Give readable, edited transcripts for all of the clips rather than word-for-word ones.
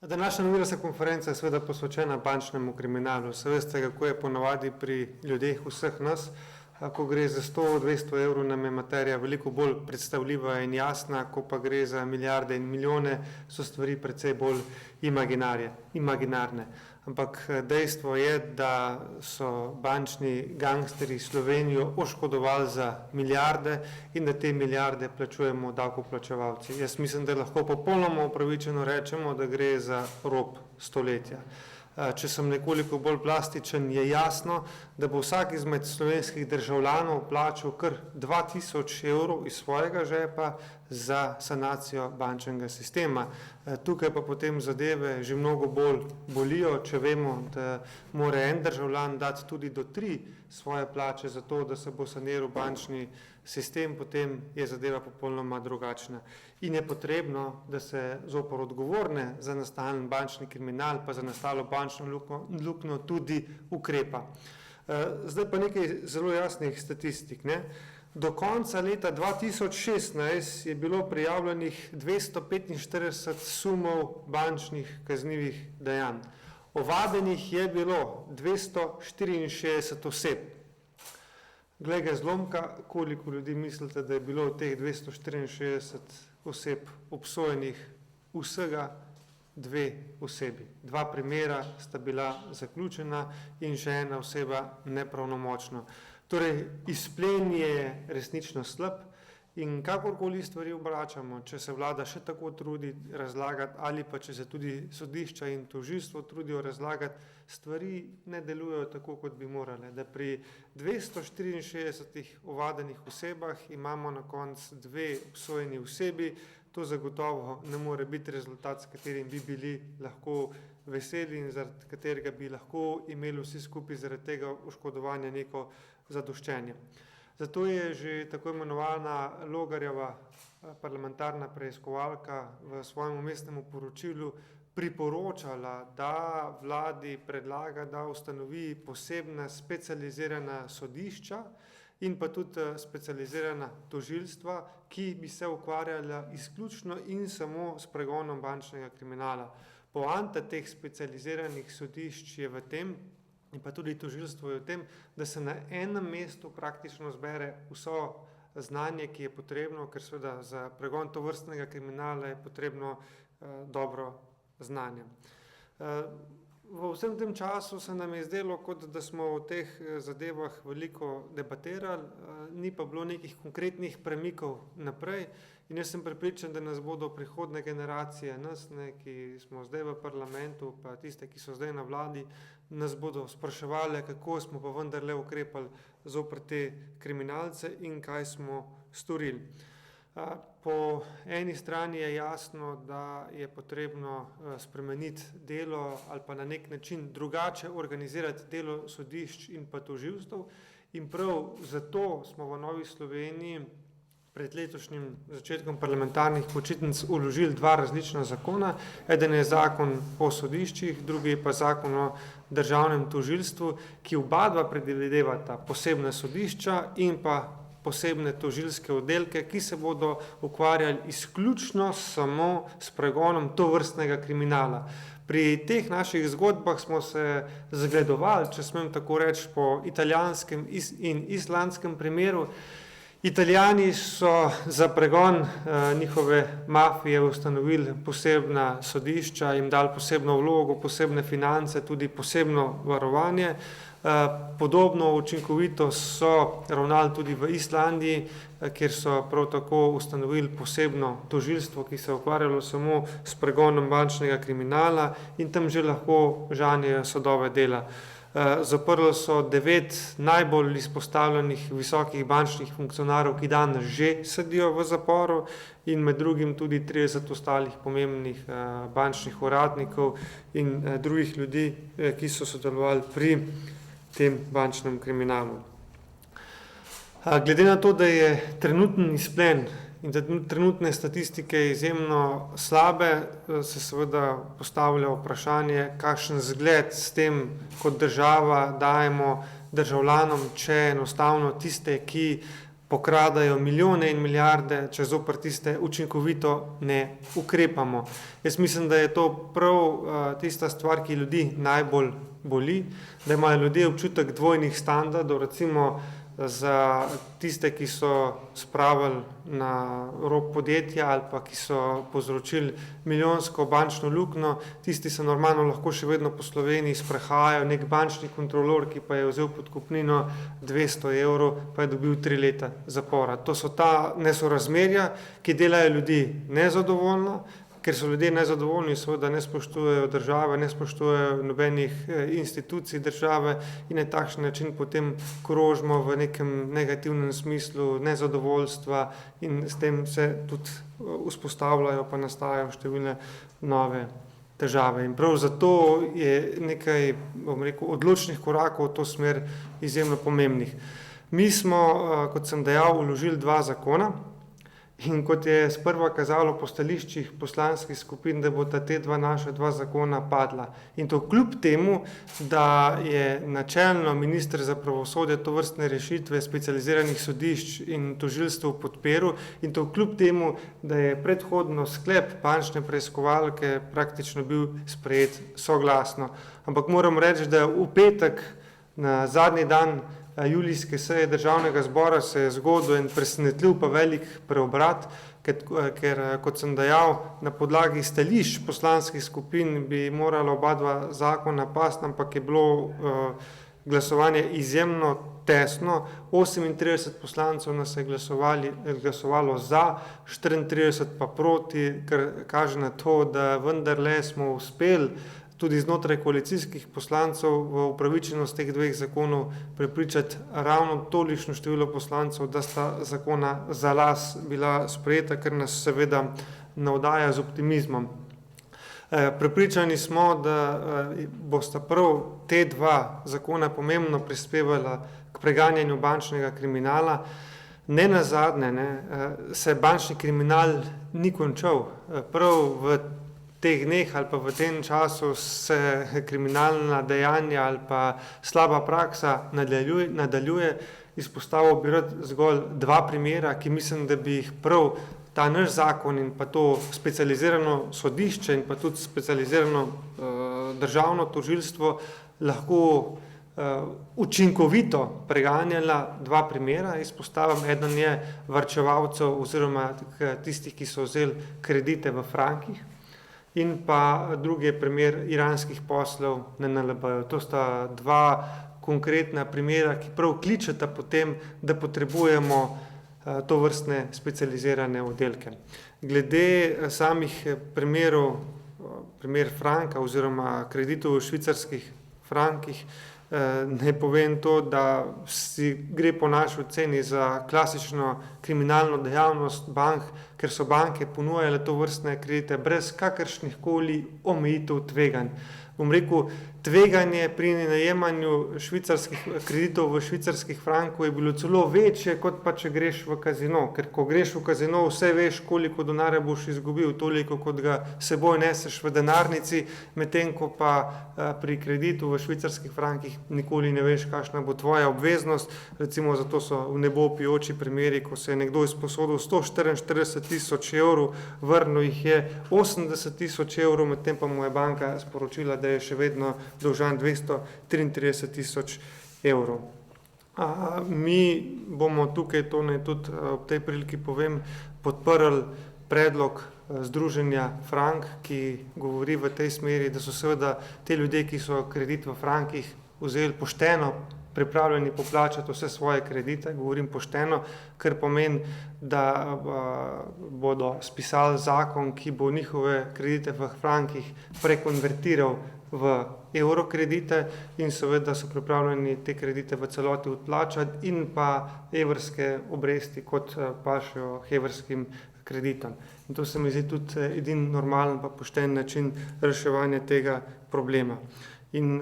Današnja novinarska konferenca je seveda posvečena bančnemu kriminalu. Saj veste, kako je ponavadi pri ljudeh vseh nas. Ko gre za 100-200 evrov, nam je materija veliko bolj predstavljiva in jasna, ko pa gre za milijarde in milijone, so stvari precej bolj imaginarne. Ampak dejstvo je, da so bančni gangsterji Slovenijo oškodovali za milijarde in da te milijarde plačujemo davkoplačevalci. Jaz mislim, da lahko popolnoma upravičeno rečemo, da gre za rop stoletja. Če sem nekoliko bolj plastičen, je jasno, da bo vsak izmed slovenskih državljanov plačal kar 2000 evrov iz svojega žepa za sanacijo bančnega sistema. Tukaj pa potem zadeve že mnogo bolj bolijo, če vemo, da mora en državljan dati tudi do 3 svoje plače za to, da se bo saniral bančni sistem, potem je zadeva popolnoma drugačna. In je potrebno, da se zoper odgovorne za nastalen bančni kriminal pa za nastalo bančno luknjo tudi ukrepa. Zdaj pa nekaj zelo jasnih statistik. Do konca leta 2016 je bilo prijavljenih 245 sumov bančnih kaznivih dejanj. Ovadenih je bilo 264 oseb. Glej ga zlomka, koliko ljudi mislite, da je bilo od teh 264 oseb obsojenih? Vsega 2 osebi. 2 primera sta bila zaključena in še ena oseba nepravnomočno. Torej, izplen je resnično slab in kakorkoli stvari obračamo, če se vlada še tako trudi razlagati ali pa če se tudi sodišča in tožilstvo trudijo razlagati, stvari ne delujejo tako, kot bi morale. Da pri 264 ovadenih osebah imamo na koncu 2 obsojeni osebi, to zagotovo ne more biti rezultat, s katerim bi bili lahko veseli in zaradi katerega bi lahko imeli vsi skupaj zaradi tega oškodovanja neko zadoščenje. Zato je že tako imenovana Logarjeva parlamentarna preiskovalka v svojem vmesnem poročilu priporočala, da vladi predlaga, da ustanovi posebna specializirana sodišča in pa tudi specializirana tožilstva, ki bi se ukvarjala izključno in samo s pregonom bančnega kriminala. Poanta teh specializiranih sodišč je v tem, in pa tudi tožilstvo je v tem, da se na enem mestu praktično zbere vso znanje, ki je potrebno, ker seveda za pregon tovrstnega kriminala je potrebno dobro znanje. V vsem tem času se nam je zdelo, kot da smo o teh zadevah veliko debatirali, ni pa bilo nekih konkretnih premikov naprej in jaz sem prepričan, da nas bodo prihodne generacije, nas, ki smo zdaj v parlamentu, pa tiste, ki so zdaj na vladi, nas bodo spraševali, kako smo pa vendarle ukrepali zoper te kriminalce in kaj smo storili. Po eni strani je jasno, da je potrebno spremeniti delo ali pa na nek način drugače organizirati delo sodišč in pa tožilstev in prav zato smo v Novi Sloveniji pred letošnjim začetkom parlamentarnih počitnic vložili 2 različna zakona. Eden je zakon o sodiščih, drugi je pa zakon o državnem tožilstvu, ki oba predvidevata posebna sodišča in pa posebne tožilske oddelke, ki se bodo ukvarjali izključno samo s pregonom tovrstnega kriminala. Pri teh naših zgodbah smo se zgledovali, če smem tako reči, po italijanskem in islandskem primeru. Italijani so za pregon njihove mafije ustanovili posebna sodišča, jim dali posebno vlogo, posebne finance, tudi posebno varovanje. Podobno učinkovito so ravnali tudi v Islandiji, kjer so prav tako ustanovili posebno tožilstvo, ki se je ukvarjalo samo s pregonom bančnega kriminala in tam že lahko žanjejo sadove dela. Zaprli so 9 najbolj izpostavljenih visokih bančnih funkcionarjev, ki danes že sedijo v zaporu in med drugim tudi 30 ostalih pomembnih bančnih uradnikov in drugih ljudi, ki so sodelovali pri tem bančnem kriminalu. Glede na to, da je trenutni izplen in da trenutne statistike izjemno slabe, se seveda postavlja vprašanje, kakšen zgled s tem kot država dajemo državljanom, če enostavno tiste, ki pokradajo milijone in milijarde, če zoper tiste učinkovito ne ukrepamo. Jaz mislim, da je to prav tista stvar, ki ljudi najbolj boli, da imajo ljudje občutek dvojnih standardov, recimo za tiste, ki so spravili na rob podjetja ali pa ki so povzročili milijonsko bančno luknjo, tisti se normalno lahko še vedno po Sloveniji sprehajajo, nek bančni kontrolor, ki pa je vzel podkupnino 200 evrov, pa je dobil 3 leta zapora. To so ta nesorazmerja, ki delajo ljudi nezadovoljno, ker so ljudje nezadovoljni, seveda ne spoštujejo države, ne spoštujejo nobenih institucij države in na takšen način potem krožimo v nekem negativnem smislu nezadovoljstva in s tem se tudi vzpostavljajo pa nastajajo številne nove težave. In prav zato je nekaj, bom rekel, odločnih korakov v to smer izjemno pomembnih. Mi smo, kot sem dejal, vložili 2 zakona. In kot je sprva kazalo po stališčih poslanskih skupin, da bosta te naša 2 zakona padla. In to kljub temu, da je načelno minister za pravosodje tovrstne rešitve specializiranih sodišč in tožilstev podprl in to kljub temu, da je predhodno sklep bančne preiskovalke praktično bil sprejet soglasno. Ampak moram reči, da v petek na zadnji dan julijske seje Državnega zbora se je zgodil en presenetljiv pa velik preobrat, ker kot sem dejal, na podlagi stališč poslanskih skupin bi morala oba 2 zakona pasti, ampak je bilo glasovanje izjemno tesno. 38 poslancev nas je glasovalo za, 34 pa proti, kar kaže na to, da vendarle smo uspeli tudi znotraj koalicijskih poslancev v upravičenost teh 2 zakonov prepričati ravno tolikšno število poslancev, da sta zakona za las bila sprejeta, kar nas seveda navdaja z optimizmom. Prepričani smo, da bosta prav te 2 zakona pomembno prispevala k preganjanju bančnega kriminala. Ne nazadnje, se bančni kriminal ni končal. Prav v teh dneh ali pa v tem času se kriminalna dejanja ali pa slaba praksa nadaljuje. Izpostavil bi rad zgolj 2 primera, ki mislim, da bi jih prav ta naš zakon in pa to specializirano sodišče in pa tudi specializirano državno tožilstvo lahko učinkovito preganjala. 2 primera izpostavim. Eden je varčevalcev oziroma tistih, ki so vzeli kredite v frankih. In pa drugi je primer iranskih poslov na NLB-ju. To sta 2 konkretna primera, ki prav kličeta po tem, da potrebujemo tovrstne specializirane oddelke. Glede samih primerov, primer franka oziroma kreditov v švicarskih frankih, naj povem to, da gre po naši oceni za klasično kriminalno dejavnost bank, ker so banke ponujale tovrstne kredite brez kakršnihkoli omejitev tveganj. Bom rekel, tveganje pri najemanju švicarskih kreditov v švicarskih frankov je bilo celo večje, kot pa če greš v kazino. Ker ko greš v kazino, vse veš, koliko denarja boš izgubil, toliko, kot ga seboj neseš v denarnici, medtem ko pa pri kreditu v švicarskih frankih nikoli ne veš, kakšna bo tvoja obveznost. Recimo zato so v nebo pijoči primeri, ko se je nekdo izposodil 144.000 evrov, vrnil jih je 80.000 evrov, medtem pa mu je banka sporočila, da je še vedno dolžan 233.000 evrov. Mi bomo tukaj, to naj tudi ob tej priliki povem, podprli predlog Združenja Frank, ki govori v tej smeri, da so seveda te ljudje, ki so kredit v frankih vzeli pošteno, pripravljeni poplačati vse svoje kredite, govorim pošteno, kar pomeni, da bodo spisali zakon, ki bo njihove kredite v frankih prekonvertiral v evrokredite in seveda so pripravljeni te kredite v celoti odplačati in pa evrske obresti, kot pašejo evrskim kreditom. In to se mi zdi tudi edini normalen pa pošten način reševanja tega problema. In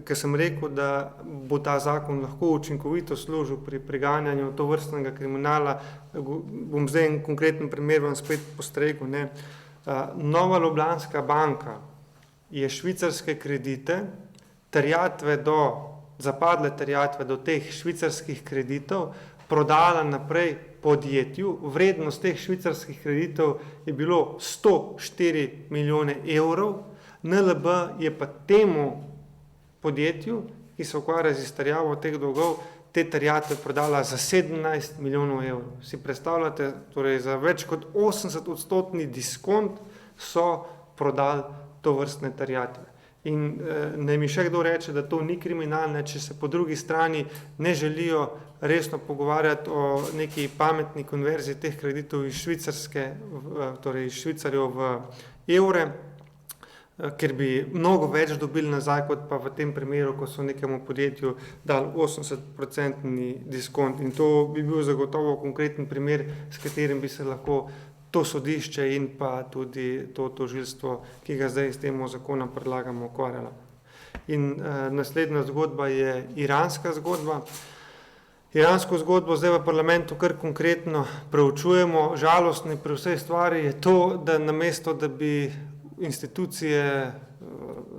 ker sem rekel, da bo ta zakon lahko učinkovito služil pri preganjanju tovrstnega kriminala, bom zdaj en konkreten primer vam spet postregel. Nova Ljubljanska banka je švicarske kredite, zapadle terjatve do teh švicarskih kreditov prodala naprej podjetju. Vrednost teh švicarskih kreditov je bilo 104 milijone evrov. NLB je pa temu podjetju, ki se ukvarja z izterjavo teh dolgov, te terjatve prodala za 17 milijonov evrov. Si predstavljate, torej za več kot 80% diskont so prodali to vrstne terjatve. In naj mi še kdo reče, da to ni kriminalne, če se po drugi strani ne želijo resno pogovarjati o neki pametni konverziji teh kreditov iz Švicarske, torej iz Švicarjev v evre, ker bi mnogo več dobili nazaj, kot pa v tem primeru, ko so nekemu podjetju dali 80% diskont. In to bi bil zagotovo konkreten primer, s katerim bi se lahko to sodišče in pa tudi to tožilstvo, ki ga zdaj s tem zakonom predlagamo, ukvarjalo. In naslednja zgodba je iranska zgodba. Iransko zgodbo zdaj v parlamentu kar konkretno preučujemo. Žalostno pri vsej stvari je to, da namesto, da bi institucije,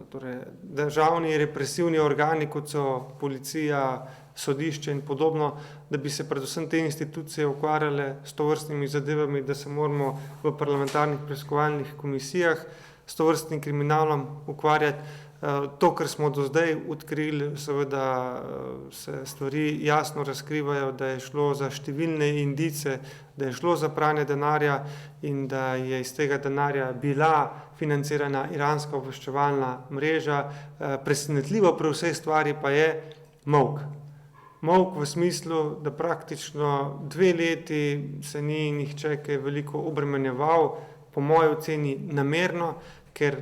torej državni represivni organi, kot so policija, sodišče in podobno, da bi se predvsem te institucije ukvarjale s tovrstnimi zadevami, da se moramo v parlamentarnih preiskovalnih komisijah s tovrstnim kriminalom ukvarjati. To, kar smo do zdaj odkrili, seveda se stvari jasno razkrivajo, da je šlo za številne indice, da je šlo za pranje denarja in da je iz tega denarja bila financirana iranska obveščevalna mreža. Presenetljivo pri vsej stvari pa je molk. Molk v smislu, da praktično 2 leti se ni nihče kaj veliko obremenjeval, po moji oceni namerno, ker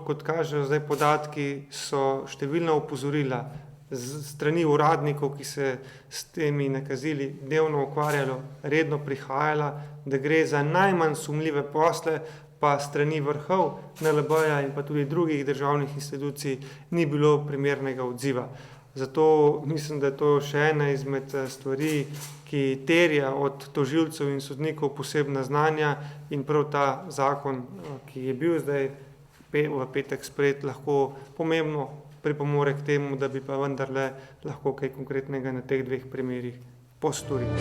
kot kažejo zdaj podatki, so številna opozorila strani uradnikov, ki se s temi nakazili dnevno ukvarjalo, redno prihajala, da gre za najmanj sumljive posle, pa strani vrhov NLB-ja in pa tudi drugih državnih institucij ni bilo primernega odziva. Zato mislim, da je to še ena izmed stvari, ki terja od tožilcev in sodnikov posebna znanja in prav ta zakon, ki je bil zdaj v petek sprejet, lahko pomembno pripomore k temu, da bi pa vendarle lahko kaj konkretnega na teh 2 primerih postorili.